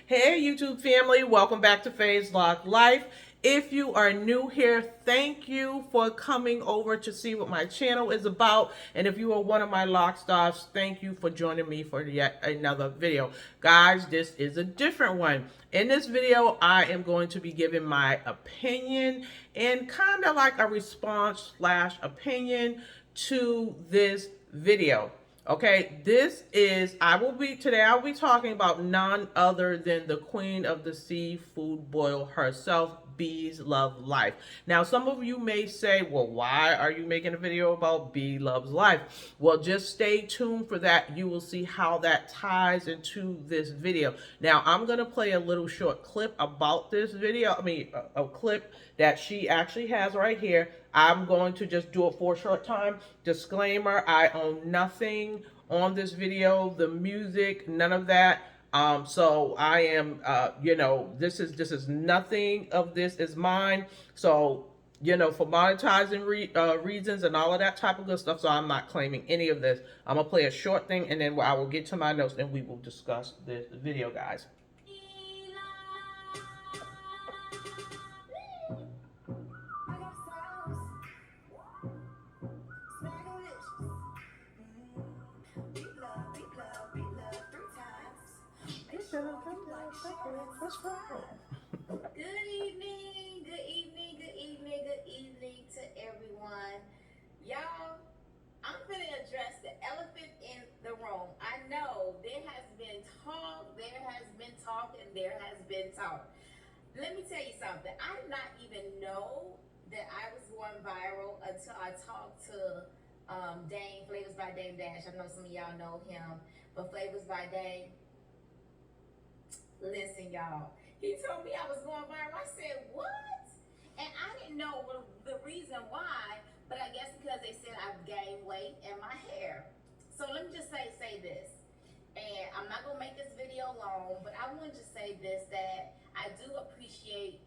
Hey YouTube family, welcome back to Phase Lock Life. If you are new here, thank you for coming over to see what my channel is about. And if you are one of my lock stars, thank you for joining me for yet another video. Guys, this is a different one. In this video, I am going to be giving my opinion and kind of like a response slash opinion to this video. Okay, I'll be talking about none other than the queen of the seafood boil herself, Bees Love Life. Now, some of you may say, well, why are you making a video about Bee Loves Life? Well, just stay tuned for that. You will see how that ties into this video. Now, I'm going to play a little short clip about this video. A clip that she actually has right here. I'm going to just do it for a short time. Disclaimer, I own nothing on this video, the music, none of that. So I am, this is nothing of this is mine. So, for monetizing reasons and all of that type of good stuff. So I'm not claiming any of this. I'm going to play a short thing and then I will get to my notes and we will discuss this video, guys. Good evening, good evening, good evening, good evening to everyone. Y'all, I'm going to address the elephant in the room. I know there has been talk, and there has been talk. Let me tell you something. I did not even know that I was going viral until I talked to Dame, Flavors by Dame Dash. I know some of y'all know him, but Flavors by Dame, listen, y'all. He told me I was going viral. I said, what? And I didn't know the reason why, but I guess because they said I've gained weight and my hair. So let me just say this. And I'm not going to make this video long, but I want to say this, that I do appreciate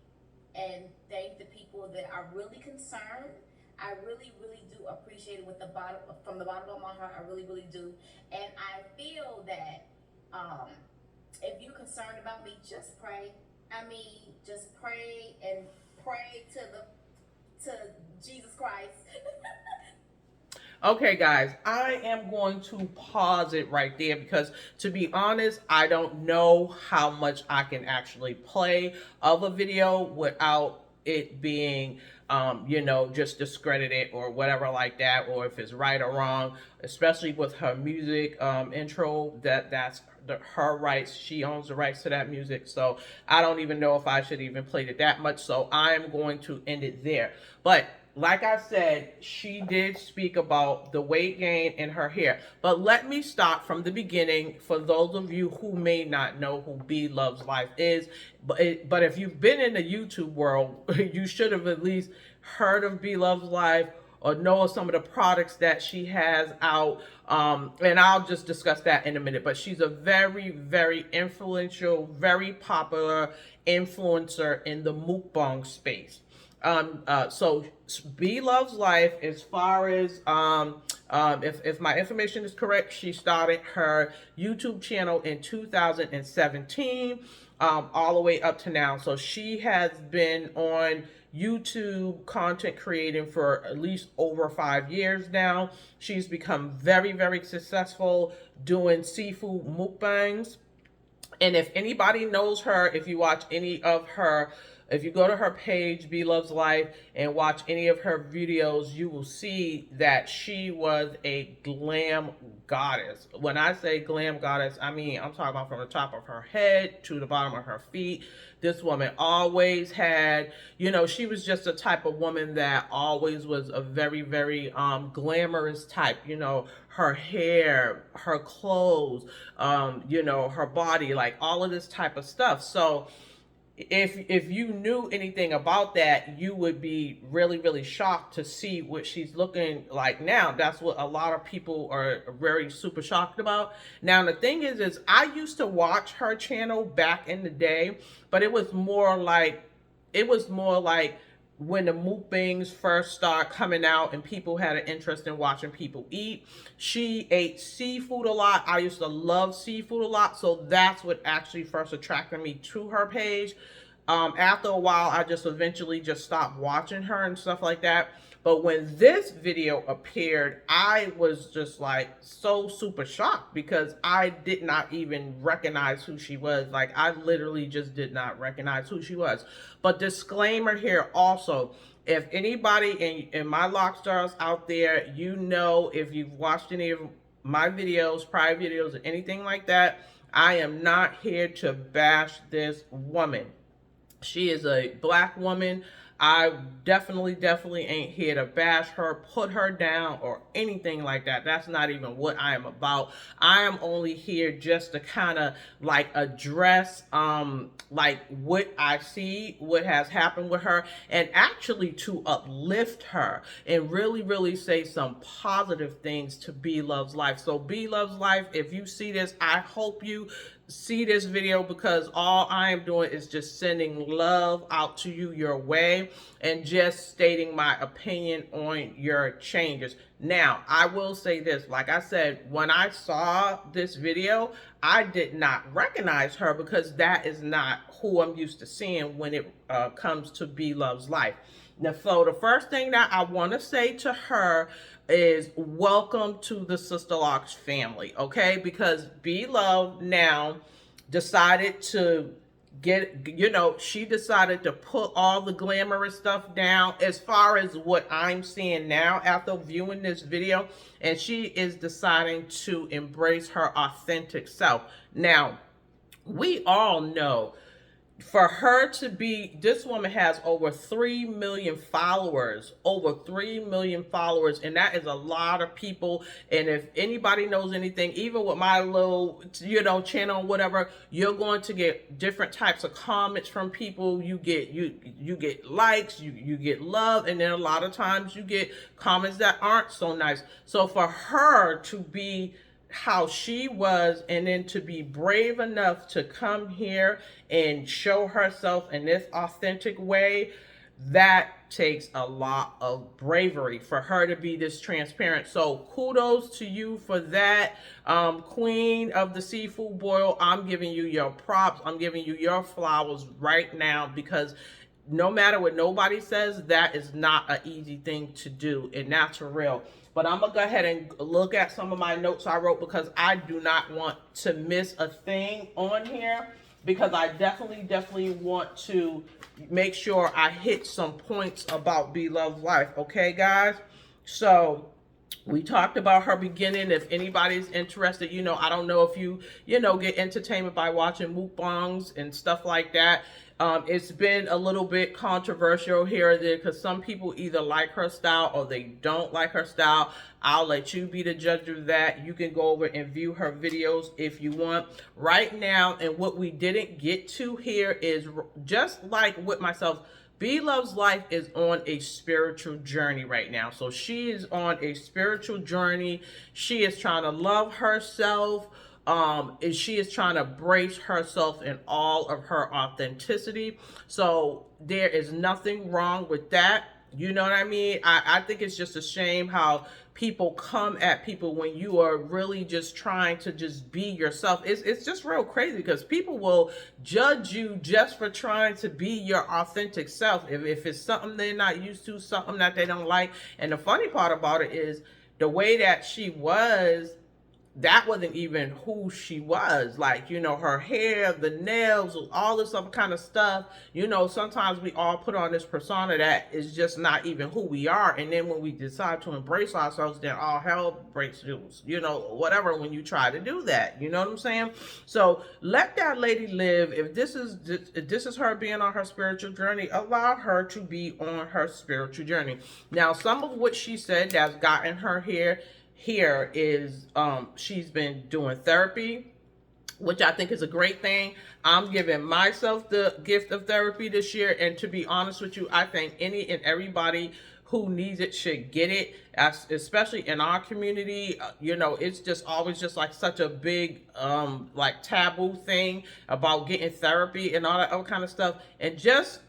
and thank the people that are really concerned. I really, really do appreciate it from the bottom of my heart. I really, really do. And I feel that if you're concerned about me, just pray. Just pray and pray to Jesus Christ. Okay, guys, I am going to pause it right there because, to be honest, I don't know how much I can actually play of a video without it being, just discredited or whatever like that, or if it's right or wrong, especially with her music intro, that's her rights. She owns the rights to that music. So I don't even know if I should even play it that much. So I am going to end it there. But like I said, she did speak about the weight gain in her hair. But let me start from the beginning for those of you who may not know who Bee Loves Life is. But if you've been in the YouTube world, you should have at least heard of Bee Loves Life or know of some of the products that she has out. And I'll just discuss that in a minute. But she's a very, very influential, very popular influencer in the mukbang space. So Bee Loves Life, as far as if my information is correct, she started her YouTube channel in 2017, all the way up to now. So she has been on YouTube content creating for at least over 5 years now. She's become very, very successful doing seafood mukbangs. And if anybody knows her, if you watch any of her, if you go to her page, Bee Loves Life, and watch any of her videos, you will see that she was a glam goddess. When I say glam goddess, I'm talking about from the top of her head to the bottom of her feet. This woman always had, she was just a type of woman that always was a very, very glamorous type. Her hair, her clothes, her body, like all of this type of stuff. So if you knew anything about that, you would be really, really shocked to see what she's looking like now. That's what a lot of people are very super shocked about. Now, the thing is I used to watch her channel back in the day, but it was more like when the mukbangs first start coming out and people had an interest in watching people eat. She ate seafood a lot. I used to love seafood a lot, so that's what actually first attracted me to her page. After a while, I just eventually just stopped watching her and stuff like that. But when this video appeared, I was just like so super shocked because I did not even recognize who she was. Like, I literally just did not recognize who she was. But disclaimer here also, if anybody in my lock stars out there, you know, if you've watched any of my videos, prior videos, or anything like that, I am not here to bash this woman. She is a black woman. I definitely ain't here to bash her, put her down, or anything like that. That's not even what I am about. I am only here just to kind of like address like what I see, what has happened with her, and actually to uplift her and really say some positive things to B Loves Life. So B Loves Life, if you see this, I hope you see this video, because all I am doing is just sending love out to you your way and just stating my opinion on your changes. Now, I will say this, like I said, when I saw this video, I did not recognize her because that is not who I'm used to seeing when it comes to B Loves Life. Now, so the first thing that I want to say to her is welcome to the Sister Locks family, okay? Because B Love now decided to get, you know, she decided to put all the glamorous stuff down as far as what I'm seeing now after viewing this video, and she is deciding to embrace her authentic self. Now, we all know, for her to be, this woman has over 3 million followers, and that is a lot of people. And if anybody knows anything, even with my little, you know, channel, whatever, you're going to get different types of comments from people. You get you get likes, you get love, and then a lot of times you get comments that aren't so nice. So for her to be how she was, and then to be brave enough to come here and show herself in this authentic way, that takes a lot of bravery for her to be this transparent. So kudos to you for that, queen of the seafood boil. I'm giving you your props. I'm giving you your flowers right now, because no matter what nobody says, that is not an easy thing to do, and that's real. But I'm going to go ahead and look at some of my notes I wrote, because I do not want to miss a thing on here, because I definitely want to make sure I hit some points about B Loves Life. Okay, guys? So we talked about her beginning. If anybody's interested, you know, I don't know if you know, get entertainment by watching mukbangs and stuff like that. It's been a little bit controversial here or there, because some people either like her style or they don't like her style. I'll let you be the judge of that. You can go over and view her videos if you want. Right now, and what we didn't get to here is, just like with myself, B Loves Life is on a spiritual journey right now. So she is on a spiritual journey. She is trying to love herself. And she is trying to brace herself in all of her authenticity. So there is nothing wrong with that. You know what I mean? I think it's just a shame how people come at people when you are really just trying to just be yourself. It's just real crazy, because people will judge you just for trying to be your authentic self. If it's something they're not used to, something that they don't like. And the funny part about it is, the way that she was, that wasn't even who she was. Like, you know, her hair, the nails, all this other kind of stuff. You know, sometimes we all put on this persona that is just not even who we are. And then when we decide to embrace ourselves, then all hell breaks loose. You know, whatever, when you try to do that. You know what I'm saying? So let that lady live. If this is her being on her spiritual journey, allow her to be on her spiritual journey. Now, some of what she said that's gotten her here is she's been doing therapy, which I think is a great thing. I'm giving myself the gift of therapy this year, and to be honest with you, I think any and everybody who needs it should get it, especially in our community. You know, it's just always just like such a big like taboo thing about getting therapy and all that other kind of stuff. And just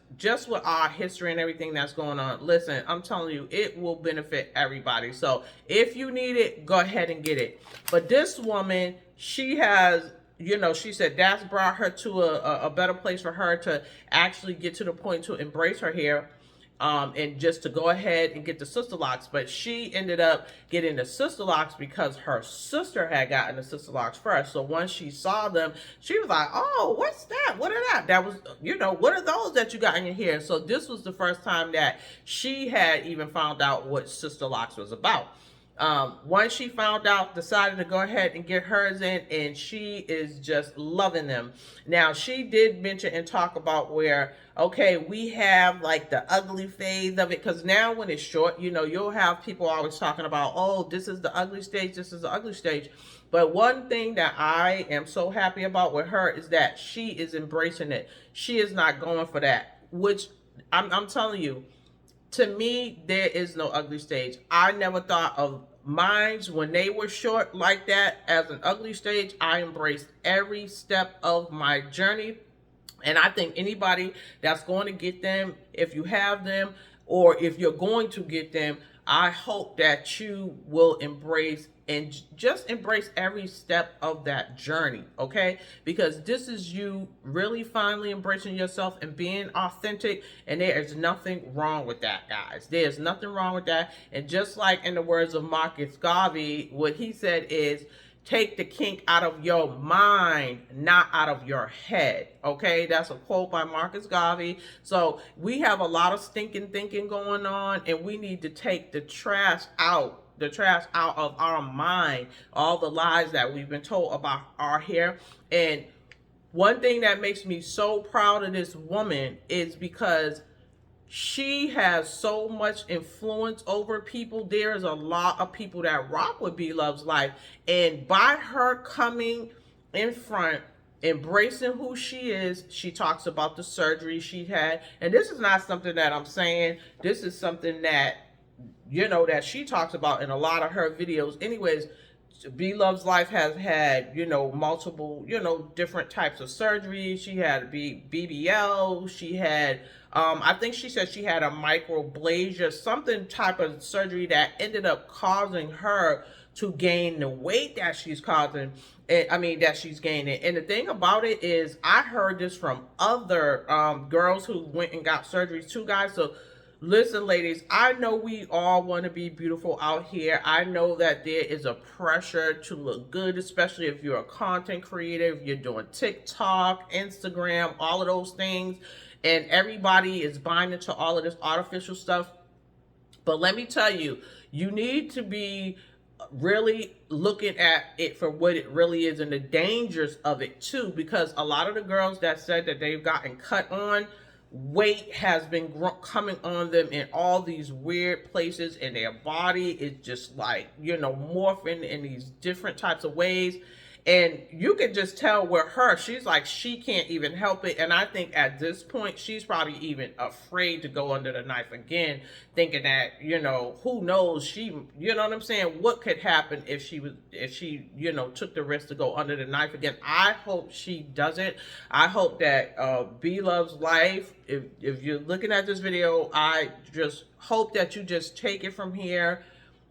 with our history and everything that's going on, listen, I'm telling you, it will benefit everybody. So if you need it, go ahead and get it. But this woman, she has, you know, she said that's brought her to a better place for her to actually get to the point to embrace her hair, and just to go ahead and get the Sisterlocks. But she ended up getting the Sisterlocks because her sister had gotten the Sisterlocks first. So once she saw them, she was like, oh, what's that? What are that? That was, you know, what are those that you got in your hair? So this was the first time that she had even found out what Sisterlocks was about. Once she found out, decided to go ahead and get hers in, and she is just loving them. Now, she did mention and talk about where, okay, we have like the ugly phase of it, because now when it's short, you know, you'll have people always talking about, oh, this is the ugly stage, this is the ugly stage. But one thing that I am so happy about with her is that she is embracing it. She is not going for that, which I'm telling you, to me, there is no ugly stage. I never thought of mines when they were short like that as an ugly stage. I embraced every step of my journey. And I think anybody that's going to get them, if you have them, or if you're going to get them, I hope that you will embrace and just embrace every step of that journey, okay? Because this is you really finally embracing yourself and being authentic, and there is nothing wrong with that, guys. There's nothing wrong with that. And just like in the words of Marcus Garvey, what he said is, take the kink out of your mind, not out of your head. Okay, that's a quote by Marcus Garvey. So we have a lot of stinking thinking going on, and we need to take the trash out of our mind, all the lies that we've been told about our hair. And one thing that makes me so proud of this woman is because she has so much influence over people. There is a lot of people that rock with B Loves Life, and by her coming in front, embracing who she is, she talks about the surgery she had. And this is not something that I'm saying, this is something that, you know, that she talks about in a lot of her videos. Anyways, B Loves Life has had, you know, multiple, you know, different types of surgery. She had BBL. She had, I think she said she had a microblasia, something type of surgery that ended up causing her to gain the weight that she's causing. That she's gaining. And the thing about it is, I heard this from other girls who went and got surgeries too, guys. So listen, ladies, I know we all want to be beautiful out here. I know that there is a pressure to look good, especially if you're a content creator, if you're doing TikTok, Instagram, all of those things. And everybody is buying into all of this artificial stuff. But let me tell you, you need to be really looking at it for what it really is and the dangers of it too. Because a lot of the girls that said that they've gotten cut on, weight has been coming on them in all these weird places, and their body is just like, you know, morphing in these different types of ways. And you can just tell with her, she's like, she can't even help it. And I think at this point, she's probably even afraid to go under the knife again, thinking that, you know, who knows, she, you know what I'm saying? What could happen if she, you know, took the risk to go under the knife again? I hope she doesn't. I hope that B Loves Life, if you're looking at this video, I just hope that you just take it from here,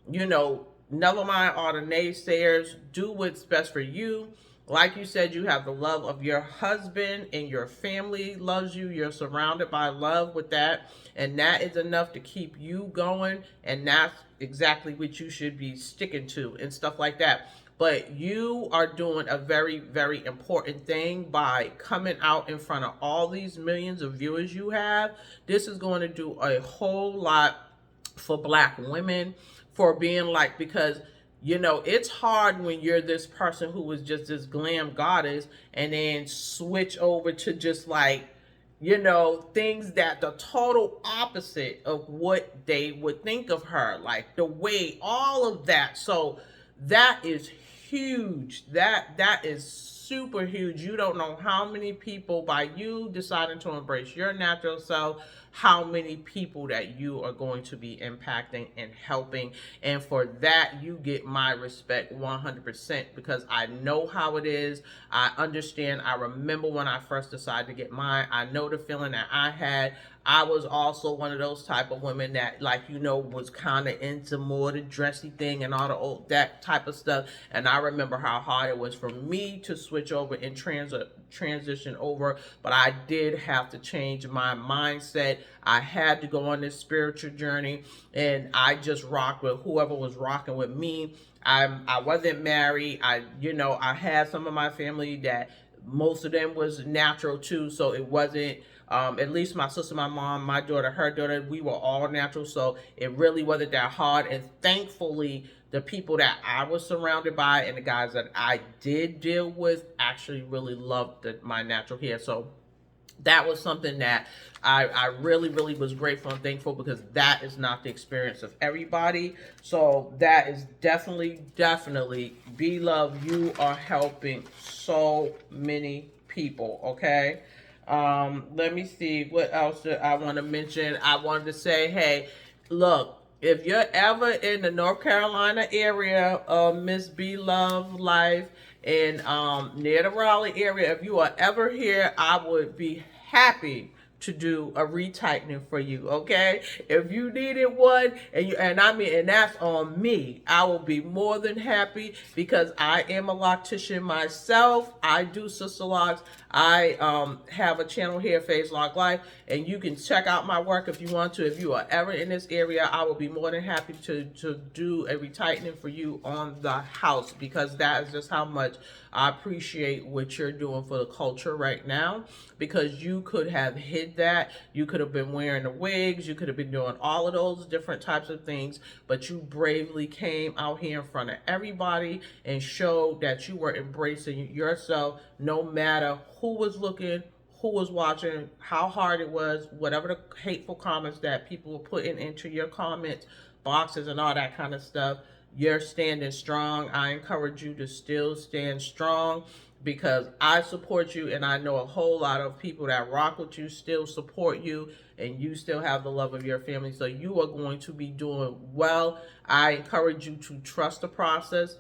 you know. Never mind all the naysayers. Do what's best for you. Like you said, you have the love of your husband, and your family loves you. You're surrounded by love with that. And that is enough to keep you going. And that's exactly what you should be sticking to and stuff like that. But you are doing a very, very important thing by coming out in front of all these millions of viewers you have. This is going to do a whole lot for Black women, for being like, because, you know, it's hard when you're this person who was just this glam goddess and then switch over to just like, you know, things that the total opposite of what they would think of her, like the weight, all of that. So that is huge. That is super huge. You don't know how many people, by you deciding to embrace your natural self, how many people that you are going to be impacting and helping. And for that, you get my respect 100%, because I know how it is. I understand. I remember when I first decided to get mine. I know the feeling that I had. I was also one of those type of women that, like, was kind of into more the dressy thing and all the old, that type of stuff. And I remember how hard it was for me to switch over and transition over. But I did have to change my mindset. I had to go on this spiritual journey, and I just rocked with whoever was rocking with me. I wasn't married. I had some of my family that most of them was natural too, so it wasn't. At least my sister, my mom, my daughter, her daughter, we were all natural, so it really wasn't that hard. And thankfully, the people that I was surrounded by and the guys that I did deal with actually really loved my natural hair. So that was something that I really, really was grateful and thankful, because that is not the experience of everybody. So that is definitely, Be Love. You are helping so many people, okay? Let me see what else did I want to mention. I wanted to say, hey, look, if you're ever in the North Carolina area, Miss B Love Life, and near the Raleigh area, if you are ever here, I would be happy to do a retightening for you, okay? If you needed one, and that's on me, I will be more than happy, because I am a loctician myself. I do sister locks. I have a channel here, Phase Lock Life, and you can check out my work if you want to. If you are ever in this area, I will be more than happy to do a retightening for you on the house, because that is just how much I appreciate what you're doing for the culture right now, because you could have hid that. You could have been wearing the wigs. You could have been doing all of those different types of things, but you bravely came out here in front of everybody and showed that you were embracing yourself, no matter who was looking, who was watching, how hard it was, whatever the hateful comments that people were putting into your comment boxes and all that kind of stuff. You're standing strong. I encourage you to still stand strong, because I support you, and I know a whole lot of people that rock with you still support you, and you still have the love of your family. So you are going to be doing well. I encourage you to trust the process.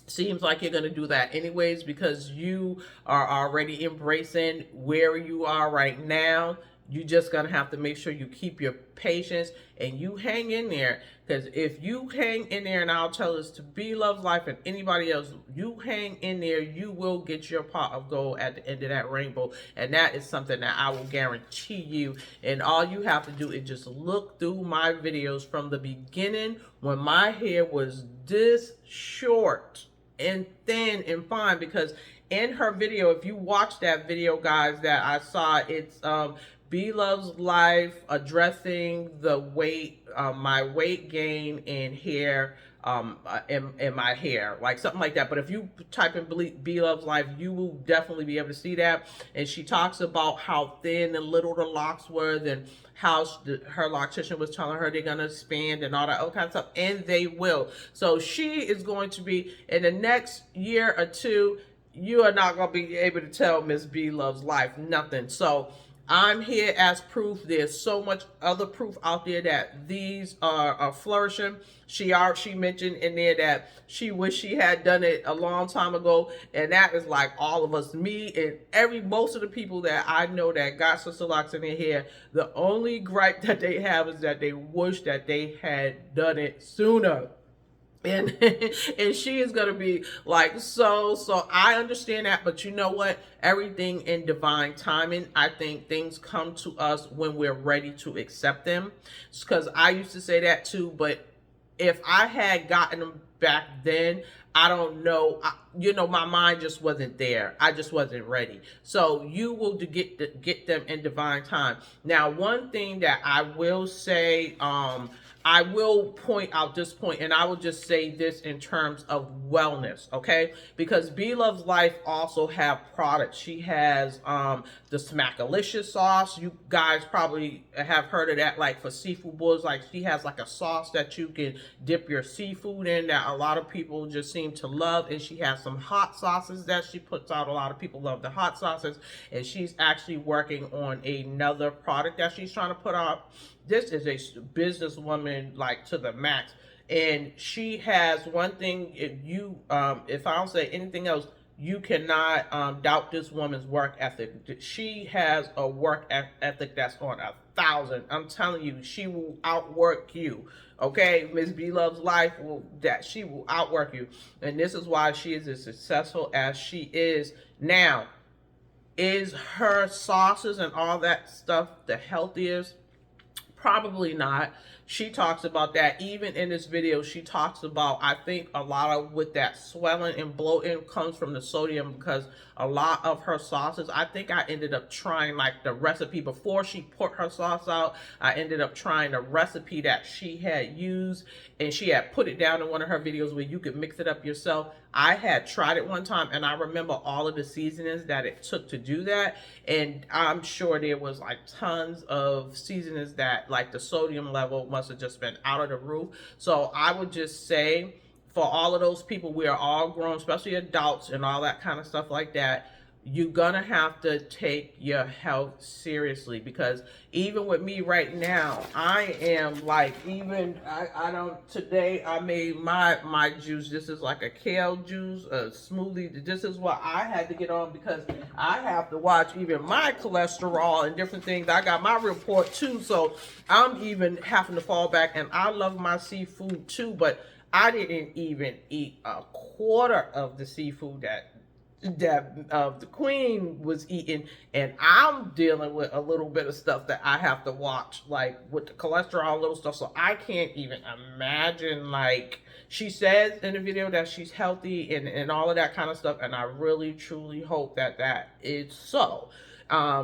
Seems like you're going to do that anyways, because you are already embracing where you are right now. You just going to have to make sure you keep your patience and you hang in there, because if you hang in there, and I'll tell this to Be Love's Life and anybody else, you hang in there, you will get your pot of gold at the end of that rainbow. And that is something that I will guarantee you. And all you have to do is just look through my videos from the beginning, when my hair was this short and thin and fine, because in her video, if you watch that video, guys, that I saw, it's Be Love's Life addressing the weight, my weight gain in hair, in my hair, like something like that. But if you type in Be Love's Life, you will definitely be able to see that. And she talks about how thin and little the locks were, and how her loctician was telling her they're gonna expand and all that other kind of stuff, and they will. So she is going to be, in the next year or two, you are not gonna be able to tell Miss B Love's Life nothing. So I'm here as proof. There's so much other proof out there that these are flourishing. She mentioned in there that she wished she had done it a long time ago, and that is like all of us, me and most of the people that I know that got sister locks in their hair. The only gripe that they have is that they wish that they had done it sooner. And and she is going to be like, so I understand that, but you know what? Everything in divine timing. I think things come to us when we're ready to accept them. Because I used to say that too, but if I had gotten them back then, I don't know, my mind just wasn't there. I just wasn't ready. So you will get them in divine time. Now, one thing that I will say, I will point out this point, and I will just say this in terms of wellness, okay? Because B Loves Life also have products. She has the Smackalicious sauce. You guys probably have heard of that, like for seafood boils. Like she has like a sauce that you can dip your seafood in that a lot of people just seem to love. And she has some hot sauces that she puts out. A lot of people love the hot sauces, and she's actually working on another product that she's trying to put out. This is a businesswoman like to the max, and she has one thing. If I don't say anything else, you cannot doubt this woman's work ethic. She has a work ethic that's on 1,000. I'm telling you, she will outwork you. Okay, Miss B Loves Life she will outwork you, and this is why she is as successful as she is now. Is her sauces and all that stuff the healthiest? Probably not. She talks about that even in this video. She talks about, I think a lot of with that swelling and bloating comes from the sodium, because a lot of her sauces, I think I ended up trying like the recipe before she put her sauce out. I ended up trying the recipe that she had used, and she had put it down in one of her videos where you could mix it up yourself. I had tried it one time, and I remember all of the seasonings that it took to do that, and I'm sure there was like tons of seasonings that like the sodium level must have just been out of the roof. So I would just say, for all of those people, we are all grown, especially adults and all that kind of stuff like that. You're gonna have to take your health seriously, because even with me right now, I am like, even I don't, today I made my juice. This is like a kale juice, a smoothie. This is what I had to get on, because I have to watch even my cholesterol and different things. I got my report too, so I'm even having to fall back. And I love my seafood too, but I didn't even eat a quarter of the seafood that the queen was eating, and I'm dealing with a little bit of stuff that I have to watch, like with the cholesterol, little stuff. So I can't even imagine. Like she says in the video that she's healthy and all of that kind of stuff, and I really truly hope that that is so.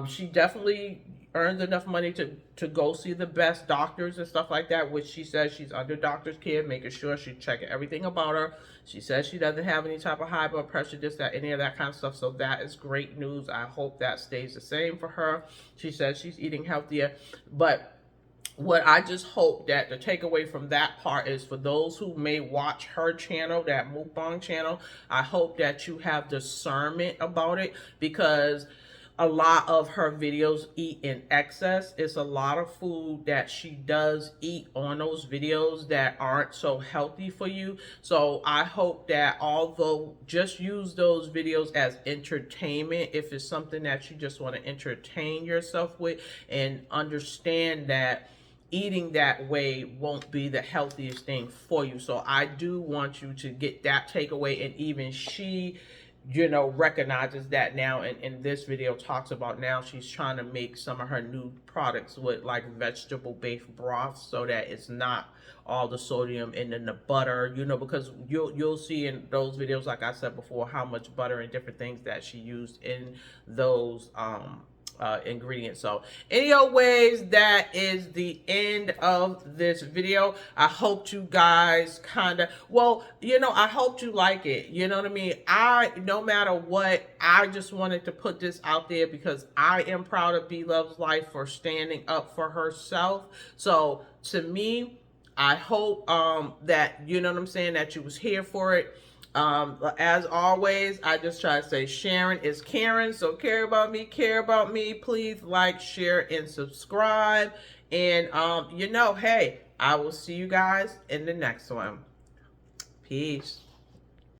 She definitely earns enough money to go see the best doctors and stuff like that, which she says she's under doctor's care, making sure she's checking everything about her. She says she doesn't have any type of high blood pressure, this, that, any of that kind of stuff. So that is great news. I hope that stays the same for her. She says she's eating healthier. But what I just hope that the takeaway from that part is, for those who may watch her channel, that mukbang channel, I hope that you have discernment about it, because a lot of her videos eat in excess. It's a lot of food that she does eat on those videos that aren't so healthy for you. So I hope that, although just use those videos as entertainment, if it's something that you just want to entertain yourself with, and understand that eating that way won't be the healthiest thing for you. So I do want you to get that takeaway. And even she, you know, recognizes that now, and in this video talks about now she's trying to make some of her new products with like vegetable based broth, so that it's not all the sodium and then the butter, you know, because you'll see in those videos, like I said before, how much butter and different things that she used in those ingredients. So anyways, that is the end of this video. I hope you guys kind of, well, you know, I hope you like it. You know what I mean? No matter what, I just wanted to put this out there because I am proud of B Loves Life for standing up for herself. So to me, I hope that, you know what I'm saying, that you was here for it. As always, I just try to say Sharon is Karen, so care about me, please like, share, and subscribe. And you know, hey, I will see you guys in the next one. Peace.